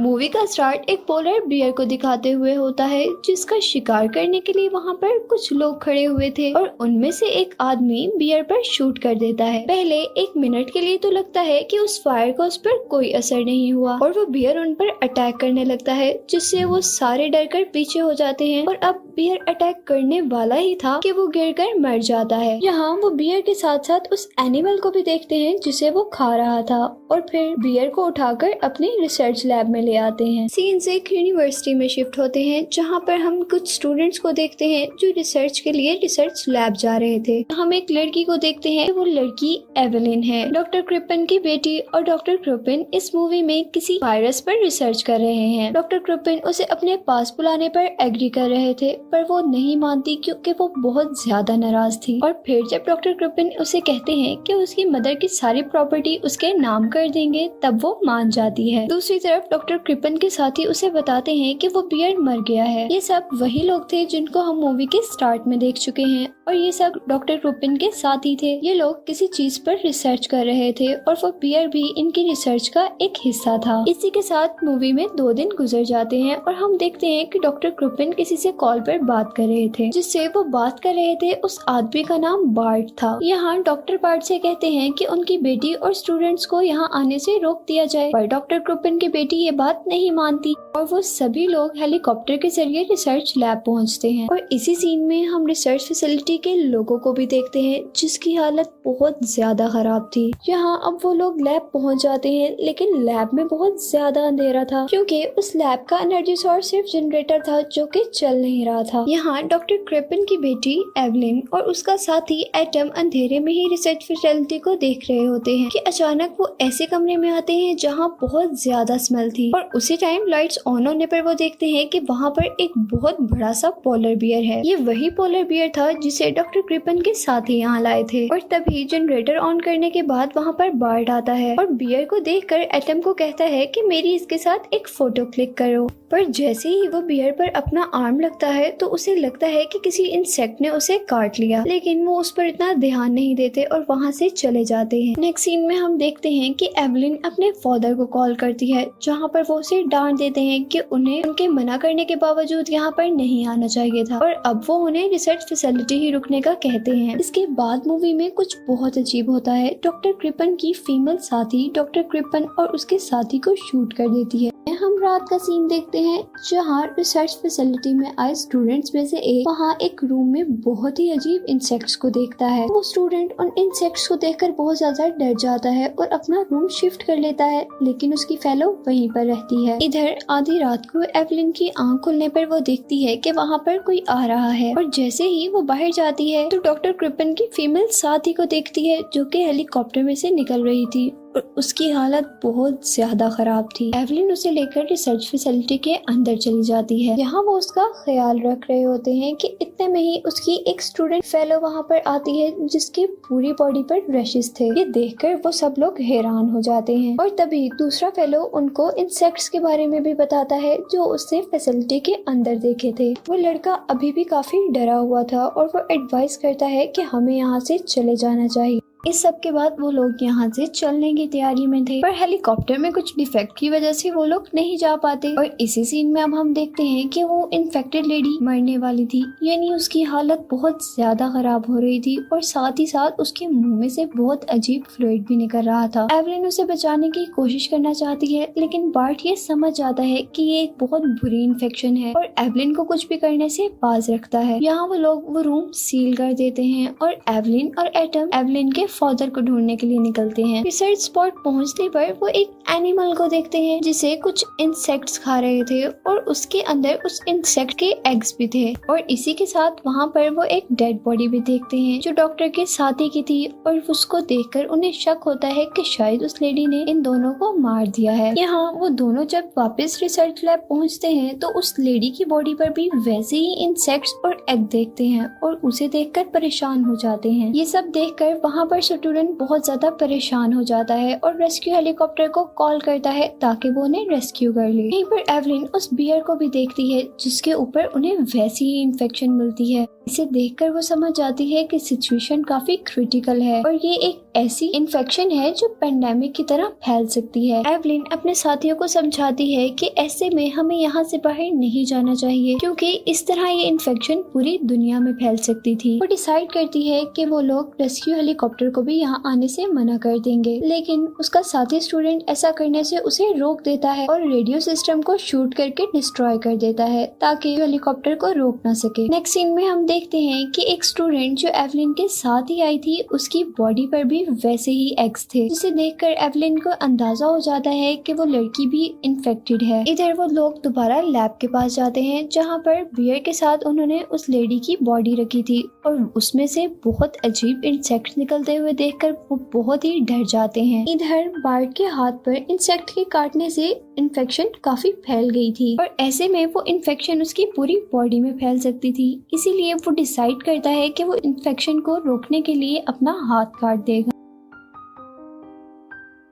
Movie का start एक polar bear को दिखाते हुए होता है जिसका शिकार करने के लिए वहाँ पर कुछ लोग खड़े हुए थे और उनमें से एक आदमी बियर पर शूट कर देता है। पहले एक मिनट के लिए तो लगता है कि उस फायर का उस पर कोई असर नहीं हुआ और वो बियर उन पर अटैक करने लगता है, जिससे वो सारे डर कर पीछे हो जाते हैं और अब बियर अटैक करने वाला ही था कि वो गिरकर मर जाता है। यहाँ वो बियर के साथ साथ उस एनिमल को भी देखते हैं जिसे वो खा रहा था और फिर बियर को उठाकर अपने रिसर्च लैब में ले आते हैं। सीन से एक यूनिवर्सिटी में शिफ्ट होते हैं जहाँ पर हम कुछ स्टूडेंट्स को देखते हैं जो रिसर्च के लिए रिसर्च लैब जा रहे थे। हम एक लड़की को देखते हैं, वो लड़की एवेलिन है, डॉक्टर क्रिपन की बेटी। और डॉक्टर क्रिपन इस मूवी में किसी वायरस पर रिसर्च कर रहे हैं। डॉक्टर क्रिपन उसे अपने पास बुलाने पर एग्री कर रहे थे पर वो नहीं मानती क्योंकि वो बहुत ज्यादा नाराज थी। और फिर जब डॉक्टर क्रिपन उसे कहते हैं कि उसकी मदर की सारी प्रॉपर्टी उसके नाम कर देंगे तब वो मान जाती है। दूसरी तरफ डॉक्टर क्रिपन के साथी उसे बताते हैं कि वो बियर मर गया है। ये सब वही लोग थे जिनको हम मूवी के स्टार्ट में देख चुके हैं और ये सब डॉक्टर क्रिपन के साथी थे। ये लोग किसी चीज पर रिसर्च कर रहे थे और वो बियर भी इनकी रिसर्च का एक हिस्सा था। इसी के साथ मूवी में 2 दिन गुजर जाते हैं और हम देखते हैं कि डॉक्टर क्रिपन किसी से कॉल पर बात कर रहे थे। जिससे वो बात कर रहे थे उस आदमी का नाम बार्ट था। यहाँ डॉक्टर बार्ट से कहते हैं कि उनकी बेटी और स्टूडेंट्स को यहाँ आने से रोक दिया जाए, पर डॉक्टर क्रिपन की बेटी ये बात नहीं मानती और वो सभी लोग हेलीकॉप्टर के जरिए रिसर्च लैब पहुंचते हैं। और इसी सीन में हम रिसर्च फैसिलिटी के लोगों को भी देखते हैं जिसकी हालत बहुत ज्यादा खराब थी। यहाँ अब वो लोग लैब पहुंच जाते हैं लेकिन लैब में बहुत ज्यादा अंधेरा था क्योंकि उस लैब का एनर्जी सोर्स सिर्फ जनरेटर था जो कि चल नहीं रहा था। यहाँ डॉक्टर क्रिपन की बेटी एवलिन और उसका साथी एटम अंधेरे में ही रिसर्च फैसिलिटी को देख रहे होते हैं कि अचानक वो ऐसे कमरे में आते हैं जहाँ बहुत ज्यादा स्मेल थी और उसी टाइम लाइट्स ऑन होने पर वो देखते हैं कि वहाँ पर एक बहुत बड़ा सा पोलर बियर है। ये वही पोलर बियर था जिसे डॉक्टर क्रिपन के साथ ही यहाँ लाए थे। और तभी जनरेटर ऑन करने के बाद वहाँ पर बार्ट आता है और बियर को देखकर एटम को कहता है कि मेरी इसके साथ एक फोटो क्लिक करो। पर जैसे ही वो बियर पर अपना आर्म लगता है तो उसे लगता है कि किसी इंसेक्ट ने उसे काट लिया, लेकिन वो उस पर इतना ध्यान नहीं देते और वहाँ से चले जाते हैं। नेक्स्ट सीन में हम देखते हैं कि एवलिन अपने फादर को कॉल करती है जहाँ पर वो उसे डांट देते हैं कि उन्हें उनके मना करने के बावजूद यहाँ पर नहीं आना चाहिए था और अब वो उन्हें रिसर्च फैसिलिटी ही रुकने का कहते हैं। इसके बाद मूवी में कुछ बहुत अजीब होता है। डॉक्टर क्रिपन की फीमेल साथी डॉक्टर क्रिपन और उसके साथी को शूट कर देती है। हम रात का सीन देखते हैं जहाँ रिसर्च फैसिलिटी में आए स्टूडेंट्स में से एक वहाँ एक रूम में बहुत ही अजीब इंसेक्ट्स को देखता है। वो स्टूडेंट उन इंसेक्ट्स को देखकर बहुत ज्यादा डर जाता है और अपना रूम शिफ्ट कर लेता है, लेकिन उसकी फेलो वहीं पर रहती है। इधर आधी रात को एवलिन की आंख खुलने पर वो देखती है कि वहाँ पर कोई आ रहा है और जैसे ही वो बाहर जाती है तो डॉक्टर क्रिपन की फीमेल साथी को देखती है जो कि हेलीकॉप्टर में से निकल रही थी और उसकी हालत बहुत ज्यादा खराब थी। एवलिन उसे लेकर रिसर्च फैसिलिटी के अंदर चली जाती है। यहाँ वो उसका ख्याल रख रहे होते हैं कि इतने में ही उसकी एक स्टूडेंट फेलो वहाँ पर आती है जिसके पूरी बॉडी पर रैशेस थे। ये देखकर वो सब लोग हैरान हो जाते हैं और तभी दूसरा फेलो उनको इंसेक्ट्स के बारे में भी बताता है जो उसने फैसिलिटी के अंदर देखे थे। वो लड़का अभी भी काफी डरा हुआ था और वो एडवाइस करता है कि हमें यहाँ से चले जाना चाहिए। इस सब के बाद वो लोग यहाँ से चलने की तैयारी में थे पर हेलीकॉप्टर में कुछ डिफेक्ट की वजह से वो लोग नहीं जा पाते। और इसी सीन में अब हम देखते हैं कि वो इन्फेक्टेड लेडी मरने वाली थी, यानी उसकी हालत बहुत ज्यादा खराब हो रही थी और साथ ही साथ उसके मुंह में से बहुत अजीब फ्लूइड भी निकल रहा था। एवलिन उसे बचाने की कोशिश करना चाहती है लेकिन बार्ट ये समझ जाता है कि ये एक बहुत बुरी इन्फेक्शन है और एवलिन को कुछ भी करने से बाज रखता है। यहाँ वो लोग वो रूम सील कर देते हैं और एवलिन और एटम एवलिन के फादर को ढूंढने के लिए निकलते हैं। रिसर्च स्पॉट पहुंचने पर वो एक एनिमल को देखते हैं जिसे कुछ इंसेक्ट्स खा रहे थे और उसके अंदर उस इंसेक्ट के एग्स भी थे। और इसी के साथ वहाँ पर वो एक डेड बॉडी भी देखते हैं जो डॉक्टर के साथी की थी और उसको देखकर उन्हें शक होता है कि शायद उस लेडी ने इन दोनों को मार दिया है। यहाँ वो दोनों जब वापस रिसर्च लैब पहुँचते हैं तो उस लेडी की बॉडी पर भी वैसे ही इंसेक्ट्स और एग देखते हैं और उसे देखकर परेशान हो जाते हैं। ये सब देखकर वहाँ पर स्टूडेंट बहुत ज्यादा परेशान हो जाता है और रेस्क्यू हेलीकॉप्टर को कॉल करता है ताकि वो उन्हें रेस्क्यू कर ले। यहीं पर एवलिन उस बियर को भी देखती है जिसके ऊपर उन्हें वैसी ही इन्फेक्शन मिलती है। इसे देखकर वो समझ जाती है कि सिचुएशन काफी क्रिटिकल है और ये एक ऐसी इन्फेक्शन है जो पेंडेमिक की तरह फैल सकती है। एवलिन अपने साथियों को समझाती है कि ऐसे में हमें यहाँ से बाहर नहीं जाना चाहिए क्योंकि इस तरह ये इन्फेक्शन पूरी दुनिया में फैल सकती थी। वो डिसाइड करती है कि वो लोग रेस्क्यू हेलीकॉप्टर को भी यहाँ आने से मना कर देंगे, लेकिन उसका साथी स्टूडेंट ऐसा करने से उसे रोक देता है और रेडियो सिस्टम को शूट करके डिस्ट्रॉय कर देता है ताकि हेलीकॉप्टर को रोक ना सके। नेक्स्ट सीन में हम देखते हैं कि एक स्टूडेंट जो एवलिन के साथ ही आई थी उसकी बॉडी पर भी वैसे ही एग्स थे, जिसे देखकर एवलिन को अंदाजा हो जाता है कि वो लड़की भी इन्फेक्टेड है। इधर वो लोग दोबारा लैब के पास जाते हैं जहाँ पर बियर के साथ उन्होंने उस लेडी की बॉडी रखी थी और उसमें से बहुत अजीब इंसेक्ट निकलते हुए देखकर वो बहुत ही डर जाते हैं। इधर बार्ट के हाथ पर इंसेक्ट के काटने से इन्फेक्शन काफी फैल गई थी और ऐसे में वो इन्फेक्शन उसकी पूरी बॉडी में फैल सकती थी, इसीलिए वो डिसाइड करता है कि वो इन्फेक्शन को रोकने के लिए अपना हाथ काट देगा।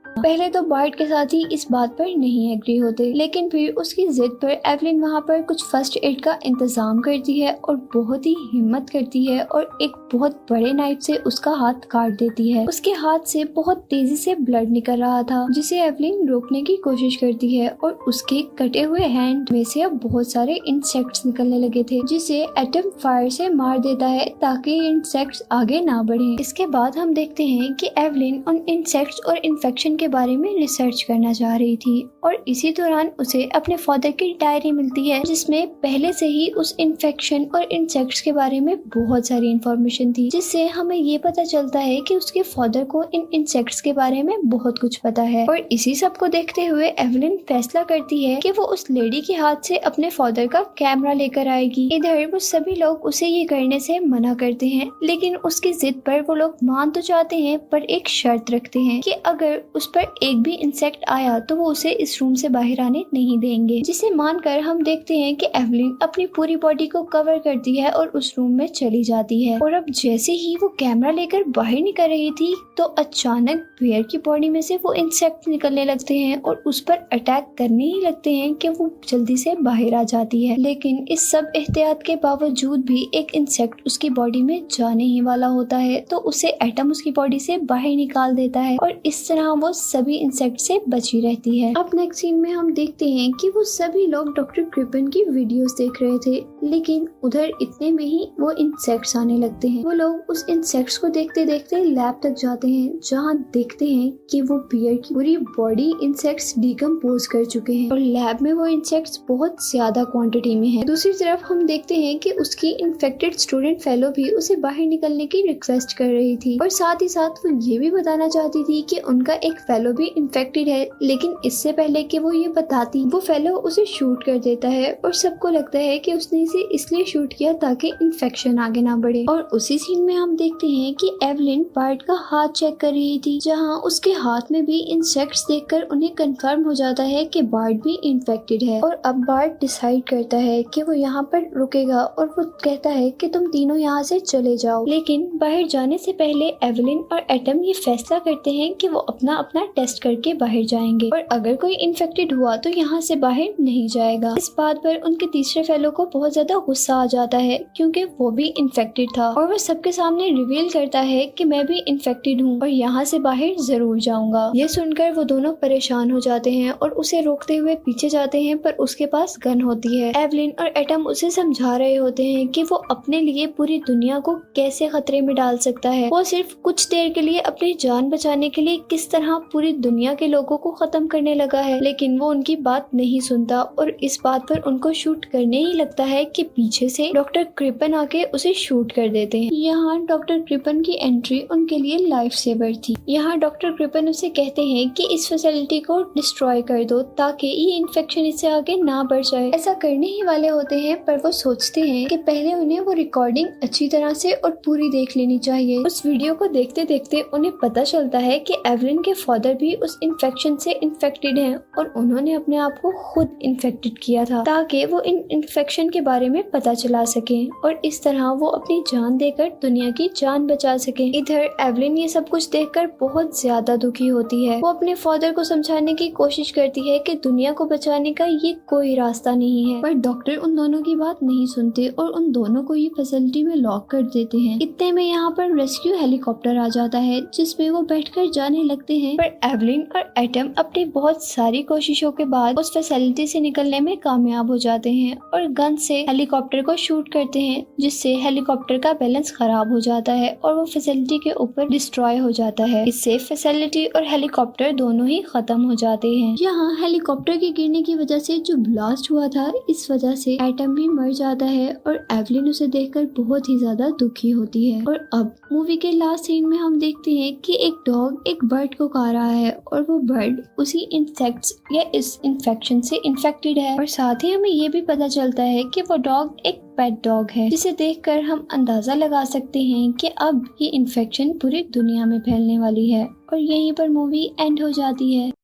पहले तो बार्ट के साथ ही इस बात पर नहीं एग्री होते, लेकिन फिर उसकी जिद पर एवलिन वहाँ पर कुछ फर्स्ट एड का इंतजाम करती है और बहुत ही हिम्मत करती है और एक बहुत बड़े नाइफ से उसका हाथ काट देती है। उसके हाथ से बहुत तेजी से ब्लड निकल रहा था जिसे एवलिन रोकने की कोशिश करती है और उसके कटे हुए हैंड में से अब बहुत सारे इंसेक्ट्स निकलने लगे थे जिसे एटम फायर से मार देता है ताकि इंसेक्ट्स आगे ना बढ़े। इसके बाद हम देखते हैं कि एवलिन उन इंसेक्ट्स और इन्फेक्शन के बारे में रिसर्च करना चाह रही थी और इसी दौरान उसे अपने फादर की डायरी मिलती है जिसमें पहले से ही उस इन्फेक्शन और इंसेक्ट्स के बारे में बहुत सारी इंफॉर्मेशन थी, जिससे हमें ये पता चलता है कि उसके फादर को इन इंसेक्ट्स के बारे में बहुत कुछ पता है। और इसी सब को देखते हुए एवलिन फैसला करती है कि वो उस लेडी के हाथ से अपने फादर का कैमरा लेकर आएगी। इधर वो सभी लोग उसे ये करने से मना करते हैं, लेकिन उसकी जिद पर वो लोग मान तो जाते हैं पर एक शर्त रखते हैं कि अगर उस पर एक भी इंसेक्ट आया तो वो उसे इस रूम से बाहर आने नहीं देंगे, जिसे मानकर हम देखते हैं कि एवलिन अपनी पूरी बॉडी को कवर करती है और उस रूम में चली जाती है। और अब जैसे ही वो कैमरा लेकर बाहर निकल रही थी तो अचानक बियर की बॉडी में से वो इंसेक्ट निकलने लगते हैं और उस पर अटैक करने ही लगते हैं कि वो जल्दी से बाहर आ जाती है। लेकिन इस सब एहतियात के बावजूद भी एक इंसेक्ट उसकी बॉडी में जाने ही वाला होता है तो उसे एटम उसकी बॉडी से बाहर निकाल देता है और इस तरह वो सभी इंसेक्ट से बची रहती है। अब नेक्स्ट सीन में हम देखते हैं कि वो सभी लोग डॉक्टर क्रिपन की वीडियोस देख रहे थे, लेकिन उधर इतने में ही वो इंसेक्ट्स आने लगते हैं। वो लोग उस इंसेक्ट्स को देखते देखते लैब तक जाते हैं जहाँ देखते हैं कि वो बियर की पूरी बॉडी इंसेक्ट्स डिकम्पोज कर चुके हैं और लैब में वो इंसेक्ट्स बहुत ज्यादा क्वांटिटी में है। दूसरी तरफ हम देखते हैं कि उसकी इन्फेक्टेड स्टूडेंट फेलो भी उसे बाहर निकलने की रिक्वेस्ट कर रही थी और साथ ही साथ वो ये भी बताना चाहती थी कि उनका एक फेलो भी इन्फेक्टेड है, लेकिन इससे पहले कि वो ये बताती वो फेलो उसे शूट कर देता है और सबको लगता है कि उसने इसे इसलिए शूट किया ताकि इन्फेक्शन आगे ना बढ़े। और उसी सीन में हम देखते हैं कि एवलिन बार्ट का हाथ चेक कर रही थी जहाँ उसके हाथ में भी इंसेक्ट्स देखकर उन्हें कंफर्म हो जाता है कि बार्ट भी इन्फेक्टेड है। और अब बार्ट डिसाइड करता है कि वो यहाँ पर रुकेगा और वो कहता है कि तुम तीनों यहाँ से चले जाओ, लेकिन बाहर जाने से पहले एवलिन और एटम ये फैसला करते हैं कि वो अपना अपना टेस्ट करके बाहर जाएंगे और अगर कोई इन्फेक्टेड हुआ तो यहाँ से बाहर नहीं जाएगा। इस बात पर उनके तीसरे फेलो को बहुत ज्यादा गुस्सा आ जाता है क्योंकि वो भी इन्फेक्टेड था और वो सबके सामने रिवील करता है कि मैं भी इन्फेक्टेड हूँ और यहाँ से बाहर जरूर जाऊंगा। ये सुनकर वो दोनों परेशान हो जाते हैं और उसे रोकते हुए पीछे जाते हैं, पर उसके पास गन होती है। एवलिन और एटम उसे समझा रहे होते हैं कि वो अपने लिए पूरी दुनिया को कैसे खतरे में डाल सकता है। वो सिर्फ कुछ देर के लिए अपनी जान बचाने के लिए किस तरह पूरी दुनिया के लोगों को खत्म करने लगा है, लेकिन वो उनकी बात नहीं सुनता और इस बात पर उनको शूट करने ही लगता है कि पीछे से डॉक्टर क्रिपन आके उसे शूट कर देते हैं। यहाँ डॉक्टर क्रिपन की एंट्री उनके लिए लाइफ सेवर थी। यहाँ डॉक्टर क्रिपन उसे कहते हैं कि इस फैसिलिटी को डिस्ट्रॉय कर दो ताकि ये इन्फेक्शन इससे आगे ना बढ़ जाए। ऐसा करने ही वाले होते हैं पर वो सोचते हैं कि पहले उन्हें वो रिकॉर्डिंग अच्छी तरह से और पूरी देख लेनी चाहिए। उस वीडियो को देखते देखते उन्हें पता चलता है कि एवलिन के फादर फादर भी उस इन्फेक्शन से इन्फेक्टेड हैं और उन्होंने अपने आप को खुद इन्फेक्टेड किया था ताकि वो इन इन्फेक्शन के बारे में पता चला सके और इस तरह वो अपनी जान देकर दुनिया की जान बचा सके। इधर एवलिन ये सब कुछ देखकर बहुत ज्यादा दुखी होती है। वो अपने फादर को समझाने की कोशिश करती है कि दुनिया को बचाने का ये कोई रास्ता नहीं है, पर डॉक्टर उन दोनों की बात नहीं सुनते और उन दोनों को ये फैसिलिटी में लॉक कर देते हैं। इतने में यहाँ पर रेस्क्यू हेलीकॉप्टर आ जाता है जिसमें वो बैठकर जाने लगते हैं, पर एवलिन और एटम अपनी बहुत सारी कोशिशों के बाद उस फैसिलिटी से निकलने में कामयाब हो जाते हैं और गन से हेलीकॉप्टर को शूट करते हैं, जिससे हेलीकॉप्टर का बैलेंस खराब हो जाता है और वो फैसिलिटी के ऊपर डिस्ट्रॉय हो जाता है। इससे फैसिलिटी और हेलीकॉप्टर दोनों ही खत्म हो जाते हैं। यहाँ हेलीकॉप्टर के गिरने की वजह से जो ब्लास्ट हुआ था, इस वजह से एटम भी मर जाता है और एवलिन उसे देखकर बहुत ही ज्यादा दुखी होती है। और अब मूवी के लास्ट सीन में हम देखते हैं कि एक डॉग एक बर्ड को खा रहा है और वो बर्ड उसी इंसेक्ट्स या इस इन्फेक्शन से इन्फेक्टेड है। और साथ ही हमें ये भी पता चलता है कि वो डॉग एक पेट डॉग है, जिसे देखकर हम अंदाजा लगा सकते हैं कि अब ये इन्फेक्शन पूरी दुनिया में फैलने वाली है। और यहीं पर मूवी एंड हो जाती है।